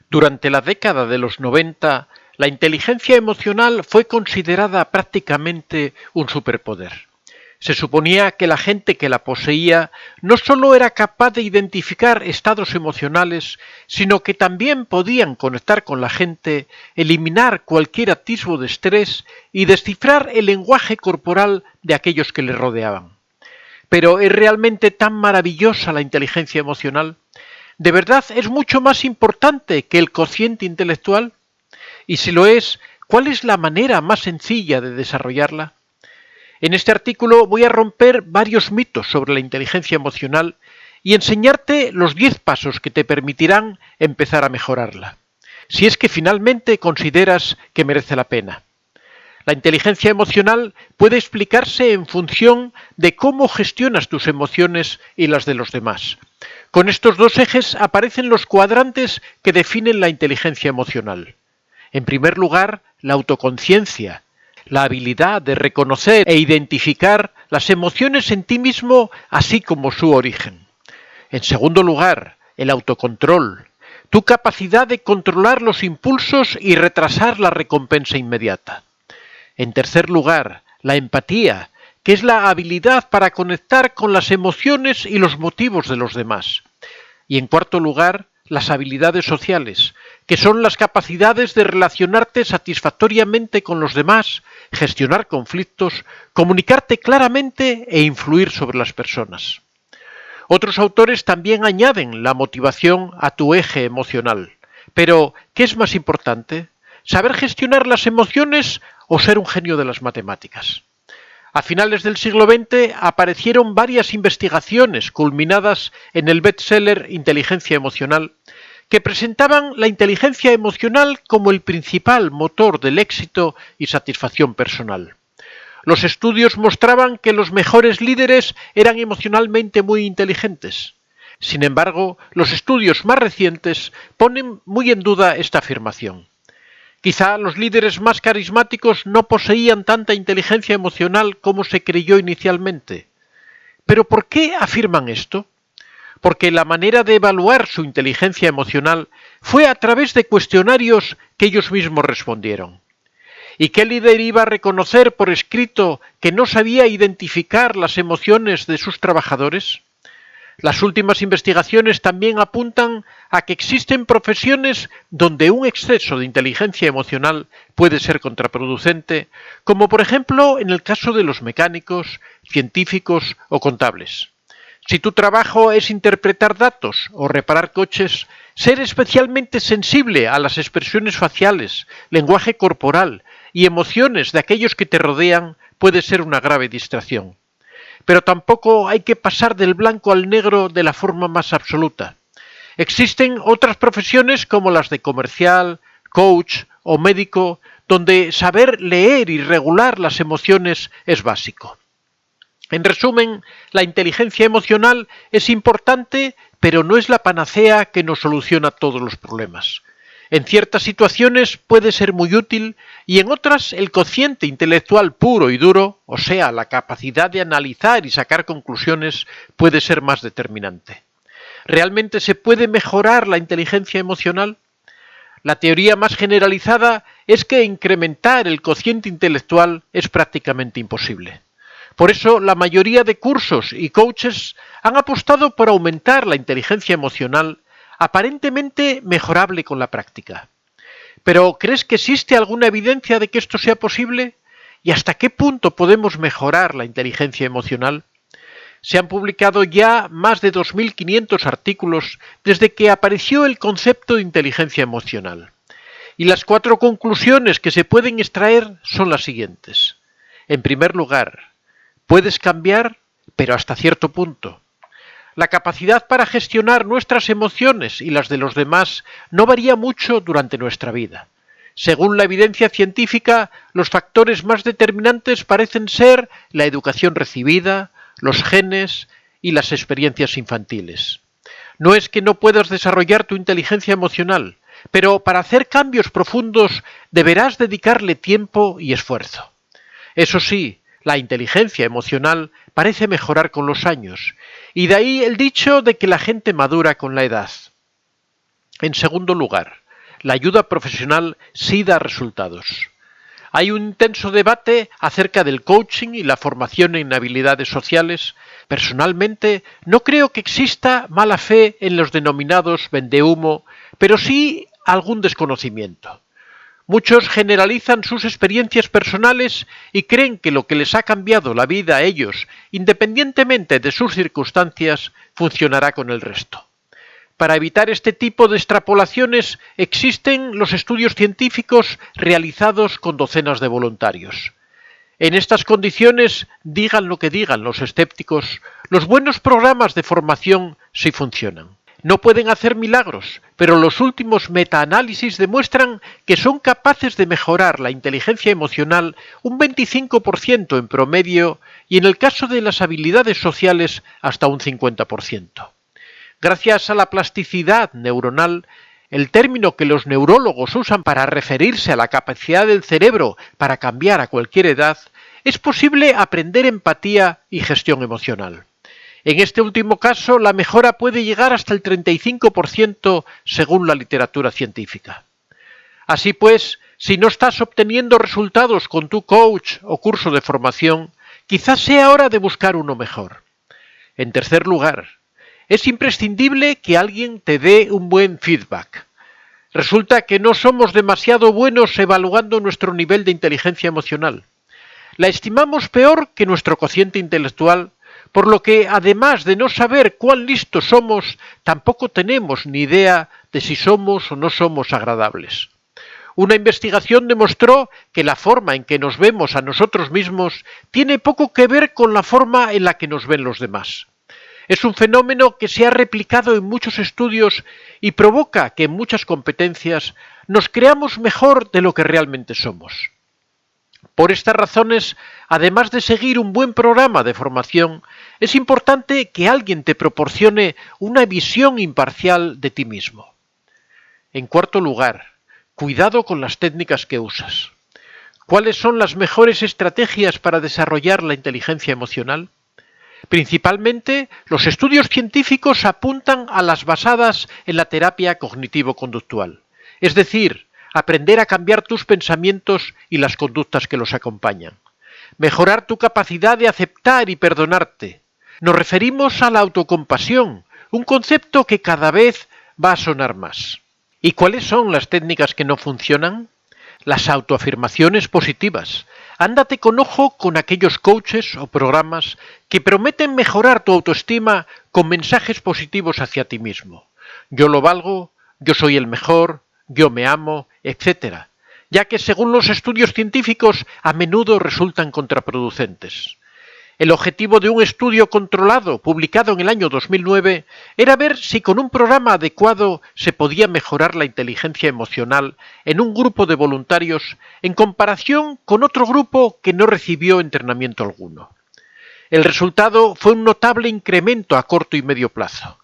Durante la década de los 90, la inteligencia emocional fue considerada prácticamente un superpoder. Se suponía que la gente que la poseía no solo era capaz de identificar estados emocionales, sino que también podían conectar con la gente, eliminar cualquier atisbo de estrés y descifrar el lenguaje corporal de aquellos que le rodeaban. Pero ¿es realmente tan maravillosa la inteligencia emocional? ¿De verdad es mucho más importante que el cociente intelectual? Y si lo es, ¿cuál es la manera más sencilla de desarrollarla? En este artículo voy a romper varios mitos sobre la inteligencia emocional y enseñarte los 10 pasos que te permitirán empezar a mejorarla, si es que finalmente consideras que merece la pena. La inteligencia emocional puede explicarse en función de cómo gestionas tus emociones y las de los demás. Con estos dos ejes aparecen los cuadrantes que definen la inteligencia emocional. En primer lugar, la autoconciencia, la habilidad de reconocer e identificar las emociones en ti mismo, así como su origen. En segundo lugar, el autocontrol, tu capacidad de controlar los impulsos y retrasar la recompensa inmediata. En tercer lugar, la empatía, que es la habilidad para conectar con las emociones y los motivos de los demás. Y en cuarto lugar, las habilidades sociales, que son las capacidades de relacionarte satisfactoriamente con los demás, gestionar conflictos, comunicarte claramente e influir sobre las personas. Otros autores también añaden la motivación a tu eje emocional. Pero, ¿qué es más importante? ¿Saber gestionar las emociones o ser un genio de las matemáticas? A finales del siglo XX aparecieron varias investigaciones culminadas en el bestseller Inteligencia Emocional, que presentaban la inteligencia emocional como el principal motor del éxito y satisfacción personal. Los estudios mostraban que los mejores líderes eran emocionalmente muy inteligentes. Sin embargo, los estudios más recientes ponen muy en duda esta afirmación. Quizá los líderes más carismáticos no poseían tanta inteligencia emocional como se creyó inicialmente. ¿Pero por qué afirman esto? Porque la manera de evaluar su inteligencia emocional fue a través de cuestionarios que ellos mismos respondieron. ¿Y qué líder iba a reconocer por escrito que no sabía identificar las emociones de sus trabajadores? Las últimas investigaciones también apuntan a que existen profesiones donde un exceso de inteligencia emocional puede ser contraproducente, como por ejemplo en el caso de los mecánicos, científicos o contables. Si tu trabajo es interpretar datos o reparar coches, ser especialmente sensible a las expresiones faciales, lenguaje corporal y emociones de aquellos que te rodean puede ser una grave distracción. Pero tampoco hay que pasar del blanco al negro de la forma más absoluta. Existen otras profesiones como las de comercial, coach o médico, donde saber leer y regular las emociones es básico. En resumen, la inteligencia emocional es importante, pero no es la panacea que nos soluciona todos los problemas. En ciertas situaciones puede ser muy útil y en otras el cociente intelectual puro y duro, o sea, la capacidad de analizar y sacar conclusiones, puede ser más determinante. ¿Realmente se puede mejorar la inteligencia emocional? La teoría más generalizada es que incrementar el cociente intelectual es prácticamente imposible. Por eso, la mayoría de cursos y coaches han apostado por aumentar la inteligencia emocional, aparentemente mejorable con la práctica. ¿Pero crees que existe alguna evidencia de que esto sea posible? ¿Y hasta qué punto podemos mejorar la inteligencia emocional? Se han publicado ya más de 2.500 artículos desde que apareció el concepto de inteligencia emocional. Y las 4 conclusiones que se pueden extraer son las siguientes. En primer lugar, puedes cambiar, pero hasta cierto punto. La capacidad para gestionar nuestras emociones y las de los demás no varía mucho durante nuestra vida. Según la evidencia científica, los factores más determinantes parecen ser la educación recibida, los genes y las experiencias infantiles. No es que no puedas desarrollar tu inteligencia emocional, pero para hacer cambios profundos deberás dedicarle tiempo y esfuerzo. Eso sí, la inteligencia emocional parece mejorar con los años, y de ahí el dicho de que la gente madura con la edad. En segundo lugar, la ayuda profesional sí da resultados. Hay un intenso debate acerca del coaching y la formación en habilidades sociales. Personalmente, no creo que exista mala fe en los denominados vendehumo, pero sí algún desconocimiento. Muchos generalizan sus experiencias personales y creen que lo que les ha cambiado la vida a ellos, independientemente de sus circunstancias, funcionará con el resto. Para evitar este tipo de extrapolaciones existen los estudios científicos realizados con docenas de voluntarios. En estas condiciones, digan lo que digan los escépticos, los buenos programas de formación sí funcionan. No pueden hacer milagros, pero los últimos metaanálisis demuestran que son capaces de mejorar la inteligencia emocional un 25% en promedio y en el caso de las habilidades sociales hasta un 50%. Gracias a la plasticidad neuronal, el término que los neurólogos usan para referirse a la capacidad del cerebro para cambiar a cualquier edad, es posible aprender empatía y gestión emocional. En este último caso, la mejora puede llegar hasta el 35% según la literatura científica. Así pues, si no estás obteniendo resultados con tu coach o curso de formación, quizás sea hora de buscar uno mejor. En tercer lugar, es imprescindible que alguien te dé un buen feedback. Resulta que no somos demasiado buenos evaluando nuestro nivel de inteligencia emocional. La estimamos peor que nuestro cociente intelectual, por lo que, además de no saber cuán listos somos, tampoco tenemos ni idea de si somos o no somos agradables. Una investigación demostró que la forma en que nos vemos a nosotros mismos tiene poco que ver con la forma en la que nos ven los demás. Es un fenómeno que se ha replicado en muchos estudios y provoca que en muchas competencias nos creamos mejor de lo que realmente somos. Por estas razones, además de seguir un buen programa de formación, es importante que alguien te proporcione una visión imparcial de ti mismo. En cuarto lugar, cuidado con las técnicas que usas. ¿Cuáles son las mejores estrategias para desarrollar la inteligencia emocional? Principalmente, los estudios científicos apuntan a las basadas en la terapia cognitivo-conductual, es decir, aprender a cambiar tus pensamientos y las conductas que los acompañan. Mejorar tu capacidad de aceptar y perdonarte. Nos referimos a la autocompasión, un concepto que cada vez va a sonar más. ¿Y cuáles son las técnicas que no funcionan? Las autoafirmaciones positivas. Ándate con ojo con aquellos coaches o programas que prometen mejorar tu autoestima con mensajes positivos hacia ti mismo. Yo lo valgo, yo soy el mejor, yo me amo, etc., ya que según los estudios científicos a menudo resultan contraproducentes. El objetivo de un estudio controlado publicado en el año 2009 era ver si con un programa adecuado se podía mejorar la inteligencia emocional en un grupo de voluntarios en comparación con otro grupo que no recibió entrenamiento alguno. El resultado fue un notable incremento a corto y medio plazo.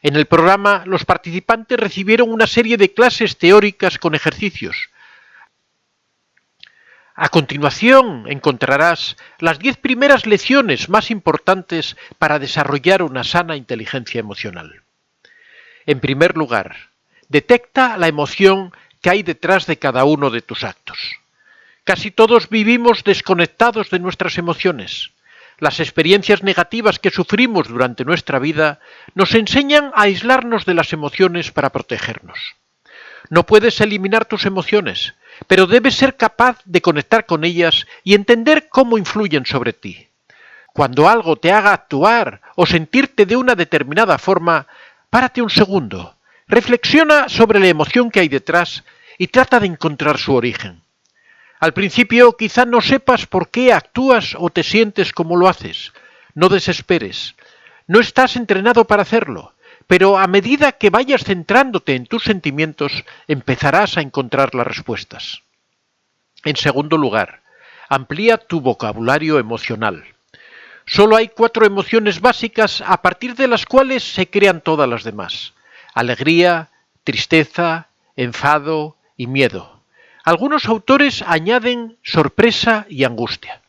En el programa, los participantes recibieron una serie de clases teóricas con ejercicios. A continuación encontrarás las 10 primeras lecciones más importantes para desarrollar una sana inteligencia emocional. En primer lugar, detecta la emoción que hay detrás de cada uno de tus actos. Casi todos vivimos desconectados de nuestras emociones. Las experiencias negativas que sufrimos durante nuestra vida nos enseñan a aislarnos de las emociones para protegernos. No puedes eliminar tus emociones, pero debes ser capaz de conectar con ellas y entender cómo influyen sobre ti. Cuando algo te haga actuar o sentirte de una determinada forma, párate un segundo, reflexiona sobre la emoción que hay detrás y trata de encontrar su origen. Al principio quizá no sepas por qué actúas o te sientes como lo haces. No desesperes. No estás entrenado para hacerlo, pero a medida que vayas centrándote en tus sentimientos, empezarás a encontrar las respuestas. En segundo lugar, amplía tu vocabulario emocional. Solo hay 4 emociones básicas a partir de las cuales se crean todas las demás: alegría, tristeza, enfado y miedo. Algunos autores añaden sorpresa y angustia.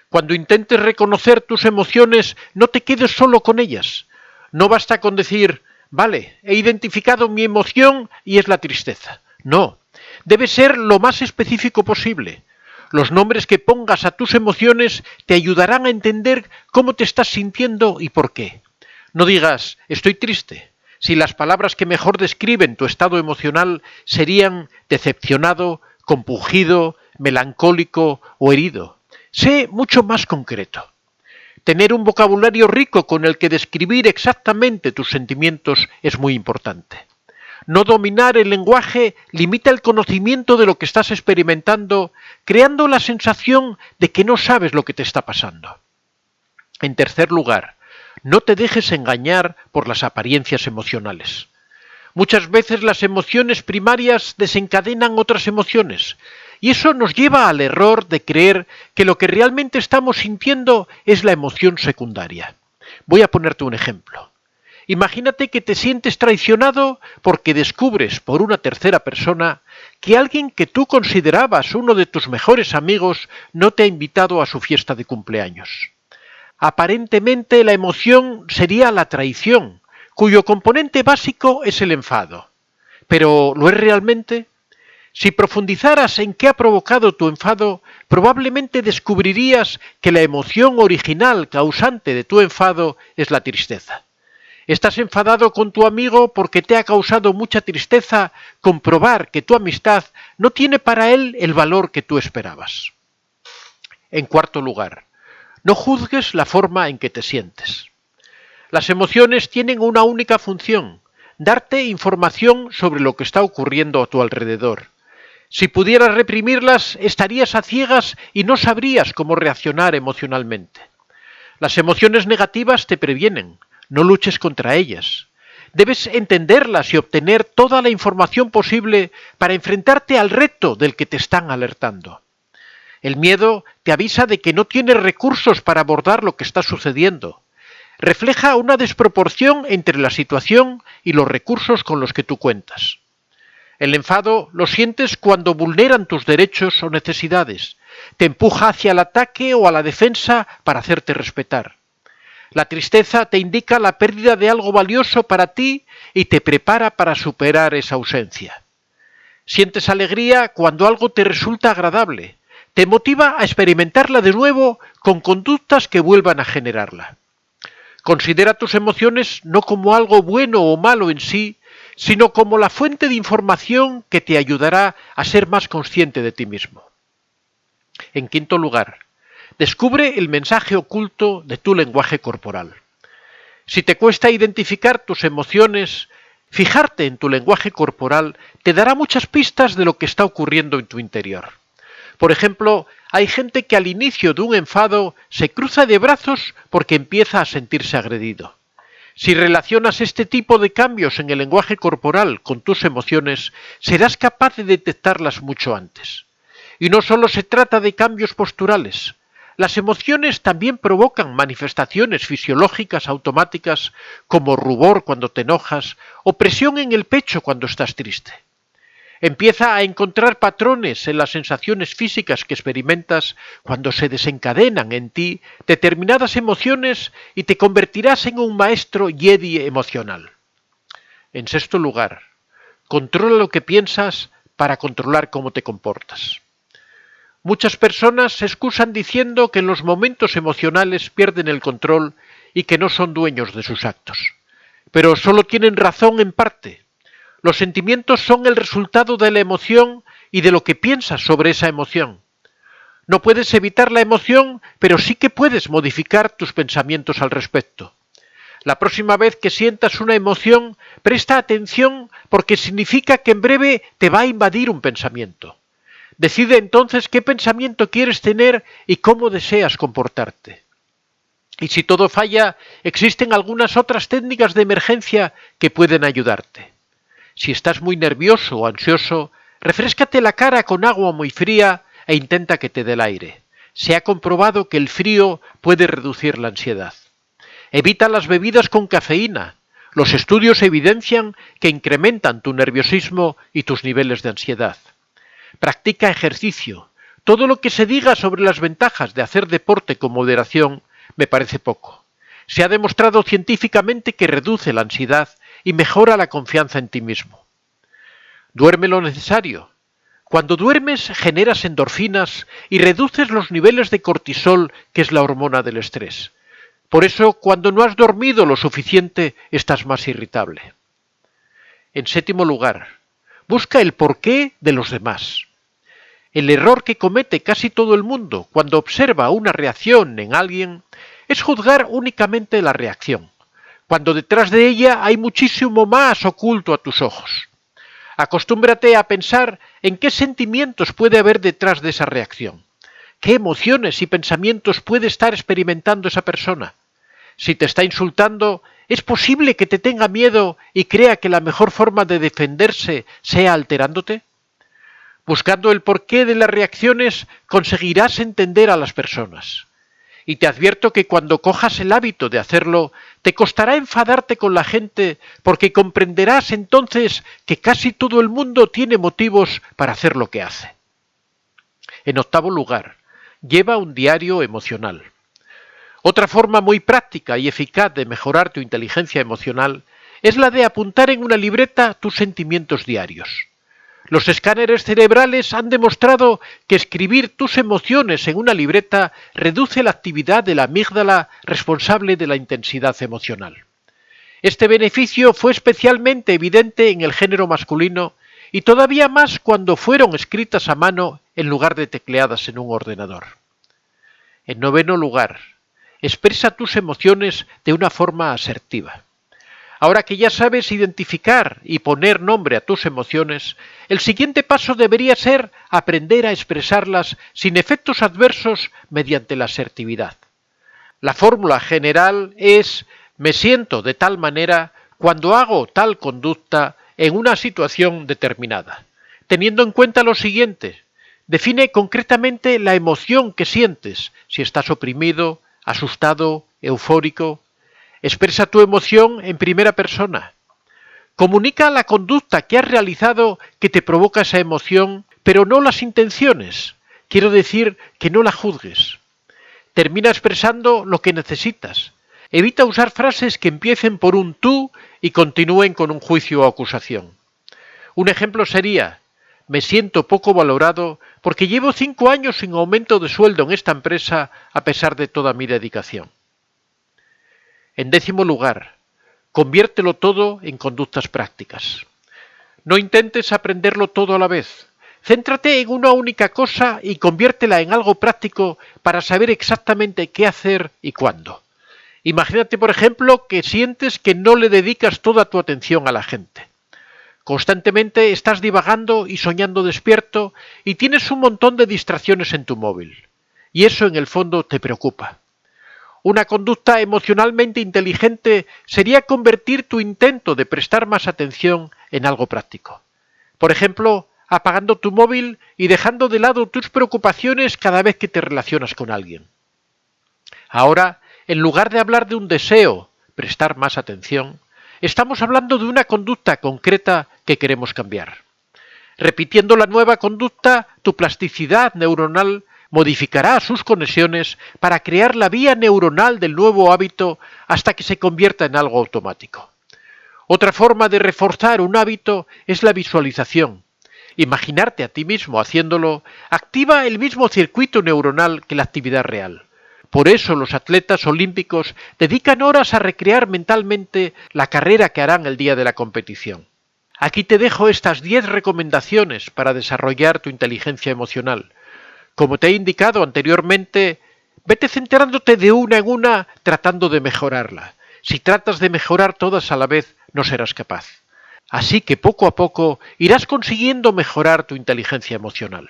Cuando intentes reconocer tus emociones, no te quedes solo con ellas. No basta con decir, vale, he identificado mi emoción y es la tristeza. No, debe ser lo más específico posible. Los nombres que pongas a tus emociones te ayudarán a entender cómo te estás sintiendo y por qué. No digas, estoy triste, si las palabras que mejor describen tu estado emocional serían decepcionado, compungido, melancólico o herido. Sé mucho más concreto. Tener un vocabulario rico con el que describir exactamente tus sentimientos es muy importante. No dominar el lenguaje limita el conocimiento de lo que estás experimentando, creando la sensación de que no sabes lo que te está pasando. En tercer lugar, no te dejes engañar por las apariencias emocionales. Muchas veces las emociones primarias desencadenan otras emociones, y eso nos lleva al error de creer que lo que realmente estamos sintiendo es la emoción secundaria. Voy a ponerte un ejemplo. Imagínate que te sientes traicionado porque descubres por una tercera persona que alguien que tú considerabas uno de tus mejores amigos no te ha invitado a su fiesta de cumpleaños. Aparentemente la emoción sería la traición, cuyo componente básico es el enfado. ¿Pero lo es realmente? Si profundizaras en qué ha provocado tu enfado, probablemente descubrirías que la emoción original causante de tu enfado es la tristeza. Estás enfadado con tu amigo porque te ha causado mucha tristeza comprobar que tu amistad no tiene para él el valor que tú esperabas. En cuarto lugar, no juzgues la forma en que te sientes. Las emociones tienen una única función, darte información sobre lo que está ocurriendo a tu alrededor. Si pudieras reprimirlas, estarías a ciegas y no sabrías cómo reaccionar emocionalmente. Las emociones negativas te previenen, no luches contra ellas. Debes entenderlas y obtener toda la información posible para enfrentarte al reto del que te están alertando. El miedo te avisa de que no tienes recursos para abordar lo que está sucediendo. Refleja una desproporción entre la situación y los recursos con los que tú cuentas. El enfado lo sientes cuando vulneran tus derechos o necesidades. Te empuja hacia el ataque o a la defensa para hacerte respetar. La tristeza te indica la pérdida de algo valioso para ti y te prepara para superar esa ausencia. Sientes alegría cuando algo te resulta agradable. Te motiva a experimentarla de nuevo con conductas que vuelvan a generarla. Considera tus emociones no como algo bueno o malo en sí, sino como la fuente de información que te ayudará a ser más consciente de ti mismo. En quinto lugar, descubre el mensaje oculto de tu lenguaje corporal. Si te cuesta identificar tus emociones, fijarte en tu lenguaje corporal te dará muchas pistas de lo que está ocurriendo en tu interior. Por ejemplo, hay gente que al inicio de un enfado se cruza de brazos porque empieza a sentirse agredido. Si relacionas este tipo de cambios en el lenguaje corporal con tus emociones, serás capaz de detectarlas mucho antes. Y no solo se trata de cambios posturales. Las emociones también provocan manifestaciones fisiológicas automáticas como rubor cuando te enojas o presión en el pecho cuando estás triste. Empieza a encontrar patrones en las sensaciones físicas que experimentas cuando se desencadenan en ti determinadas emociones y te convertirás en un maestro Jedi emocional. En sexto lugar, controla lo que piensas para controlar cómo te comportas. Muchas personas se excusan diciendo que en los momentos emocionales pierden el control y que no son dueños de sus actos. Pero solo tienen razón en parte. Los sentimientos son el resultado de la emoción y de lo que piensas sobre esa emoción. No puedes evitar la emoción, pero sí que puedes modificar tus pensamientos al respecto. La próxima vez que sientas una emoción, presta atención porque significa que en breve te va a invadir un pensamiento. Decide entonces qué pensamiento quieres tener y cómo deseas comportarte. Y si todo falla, existen algunas otras técnicas de emergencia que pueden ayudarte. Si estás muy nervioso o ansioso, refréscate la cara con agua muy fría e intenta que te dé el aire. Se ha comprobado que el frío puede reducir la ansiedad. Evita las bebidas con cafeína. Los estudios evidencian que incrementan tu nerviosismo y tus niveles de ansiedad. Practica ejercicio. Todo lo que se diga sobre las ventajas de hacer deporte con moderación me parece poco. Se ha demostrado científicamente que reduce la ansiedad y mejora la confianza en ti mismo. Duerme lo necesario. Cuando duermes generas endorfinas y reduces los niveles de cortisol, que es la hormona del estrés. Por eso, cuando no has dormido lo suficiente, estás más irritable. En séptimo lugar, busca el porqué de los demás. El error que comete casi todo el mundo cuando observa una reacción en alguien es juzgar únicamente la reacción, cuando detrás de ella hay muchísimo más oculto a tus ojos. Acostúmbrate a pensar en qué sentimientos puede haber detrás de esa reacción, qué emociones y pensamientos puede estar experimentando esa persona. Si te está insultando, ¿es posible que te tenga miedo y crea que la mejor forma de defenderse sea alterándote? Buscando el porqué de las reacciones conseguirás entender a las personas. Y te advierto que cuando cojas el hábito de hacerlo, te costará enfadarte con la gente porque comprenderás entonces que casi todo el mundo tiene motivos para hacer lo que hace. En octavo lugar, lleva un diario emocional. Otra forma muy práctica y eficaz de mejorar tu inteligencia emocional es la de apuntar en una libreta tus sentimientos diarios. Los escáneres cerebrales han demostrado que escribir tus emociones en una libreta reduce la actividad de la amígdala responsable de la intensidad emocional. Este beneficio fue especialmente evidente en el género masculino y todavía más cuando fueron escritas a mano en lugar de tecleadas en un ordenador. En noveno lugar, expresa tus emociones de una forma asertiva. Ahora que ya sabes identificar y poner nombre a tus emociones, el siguiente paso debería ser aprender a expresarlas sin efectos adversos mediante la asertividad. La fórmula general es: me siento de tal manera cuando hago tal conducta en una situación determinada. Teniendo en cuenta lo siguiente: define concretamente la emoción que sientes, si estás oprimido, asustado, eufórico. Expresa tu emoción en primera persona. Comunica la conducta que has realizado que te provoca esa emoción, pero no las intenciones. Quiero decir que no la juzgues. Termina expresando lo que necesitas. Evita usar frases que empiecen por un tú y continúen con un juicio o acusación. Un ejemplo sería: me siento poco valorado porque llevo 5 años sin aumento de sueldo en esta empresa a pesar de toda mi dedicación. En décimo lugar, conviértelo todo en conductas prácticas. No intentes aprenderlo todo a la vez. Céntrate en una única cosa y conviértela en algo práctico para saber exactamente qué hacer y cuándo. Imagínate, por ejemplo, que sientes que no le dedicas toda tu atención a la gente. Constantemente estás divagando y soñando despierto y tienes un montón de distracciones en tu móvil. Y eso en el fondo te preocupa. Una conducta emocionalmente inteligente sería convertir tu intento de prestar más atención en algo práctico. Por ejemplo, apagando tu móvil y dejando de lado tus preocupaciones cada vez que te relacionas con alguien. Ahora, en lugar de hablar de un deseo, prestar más atención, estamos hablando de una conducta concreta que queremos cambiar. Repitiendo la nueva conducta, tu plasticidad neuronal modificará sus conexiones para crear la vía neuronal del nuevo hábito hasta que se convierta en algo automático. Otra forma de reforzar un hábito es la visualización. Imaginarte a ti mismo haciéndolo activa el mismo circuito neuronal que la actividad real. Por eso los atletas olímpicos dedican horas a recrear mentalmente la carrera que harán el día de la competición. Aquí te dejo estas 10 recomendaciones para desarrollar tu inteligencia emocional. Como te he indicado anteriormente, vete centrándote de una en una tratando de mejorarla. Si tratas de mejorar todas a la vez, no serás capaz. Así que poco a poco irás consiguiendo mejorar tu inteligencia emocional.